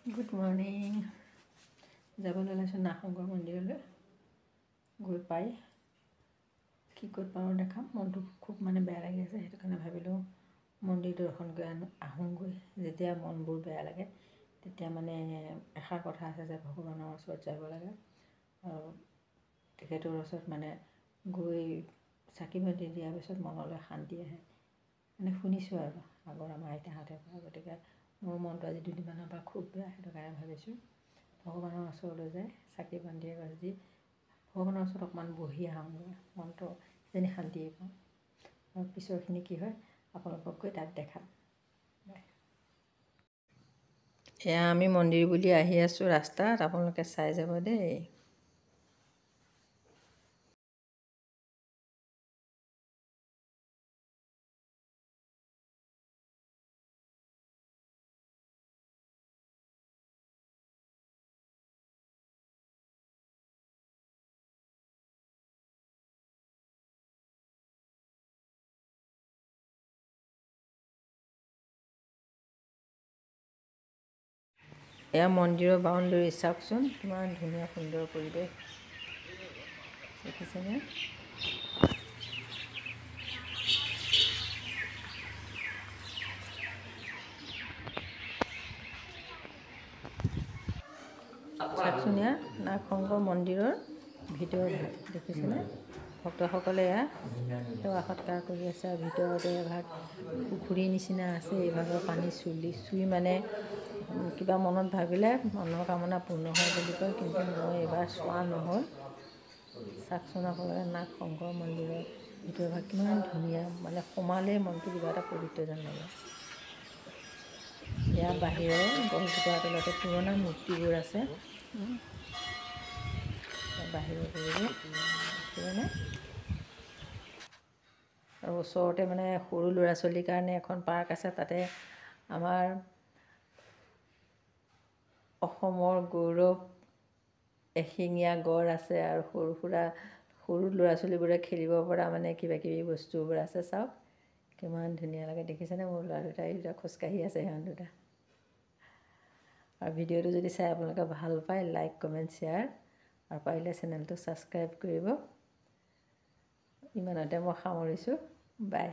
Good morning. যাবলৈ ওলাইছোঁ নাগশংকৰ মন্দিৰলৈ। গৈ পাই কি ক'ত পাৰোঁ দেখাম। মনটো খুব বেয়া লাগি আছে, সেইটো কাৰণে ভাবিলোঁ মন্দিৰ দৰ্শন কৰি আহোঁগৈ। যেতিয়া মনবোৰ বেয়া লাগে তেতিয়া এষাৰ কথা আছে যে ভগৱানৰ ওচৰত যাব লাগে আৰু তেখেতৰ ওচৰত গৈ চাকি বন্তি দিয়াৰ পিছত মনলৈ শান্তি আহে। শুনিছোঁ আৰু আগৰ আমাৰ আইতাহঁতে কোৱা। গতিকে মোৰ মনটো আজি দুদিনমানৰ পৰা খুব বেয়া, সেইটো কাৰণে ভাবিছোঁ ভগৱানৰ ওচৰলৈ যায় চাকি বন্তি এগছ দি ভগৱানৰ ওচৰত অকণমান বহি আহোঁগৈ, মনটো যেনে শান্তিয়ে পাওঁ। আৰু পিছৰখিনি কি হয় আপোনালোকক গৈ তাত দেখাম। এয়া আমি মন্দিৰ বুলি আহি আছোঁ ৰাস্তাত, আপোনালোকে চাই যাব দেই। এয়া মন্দিৰৰ বাউণ্ডেৰী চাওকচোন, কিমান ধুনীয়া সুন্দৰ পৰিৱেশ দেখিছেনে? চাওকচোন এয়া নাগশংকৰ মন্দিৰৰ ভিতৰৰ ভাগ দেখিছেনে? ভক্তসকলে এয়া সেৱা সৎকাৰ কৰি আছে। আৰু ভিতৰতে এভাগ পুখুৰীৰ নিচিনা আছে। এইভাগৰ পানী চুই কিবা মনত ভাবিলে মনৰ কামনা পূৰ্ণ হয় বুলি কয়, কিন্তু মই এইবাৰ চোৱা নহ'ল। চাওকচোন আপোনালোকে নাগশংকৰ মন্দিৰৰ ভিতৰৰ ভাগ কিমান ধুনীয়া, সোমালেই মনটো কিবা এটা পবিত্ৰ যেন লাগে। ইয়াৰ বাহিৰৰ গছজোপাৰ তলতে পুৰণা মূৰ্তিবোৰ আছে। বাহিৰৰ পৰিৱেশ দেখিছেনে? আৰু ওচৰতে সৰু ল'ৰা ছোৱালীৰ কাৰণে এখন পাৰ্ক আছে। তাতে আমাৰ অসমৰ গৌৰৱ এশিঙীয়া গড় আছে আৰু সৰু ল'ৰা ছোৱালীবোৰে খেলিব পৰা কিবা কিবি বস্তুবোৰ আছে। চাওক কিমান ধুনীয়া লাগে দেখিছেনে? মোৰ ল'ৰা দুটা খোজকাঢ়ি আছে, সিহঁত দুটা। আৰু ভিডিঅ'টো যদি চাই আপোনালোকে ভাল পায়, লাইক কমেণ্ট শ্বেয়াৰ আৰু পাৰিলে চেনেলটো ছাবস্ক্ৰাইব কৰিব। ইমানতে মই সামৰিছোঁ। বাই।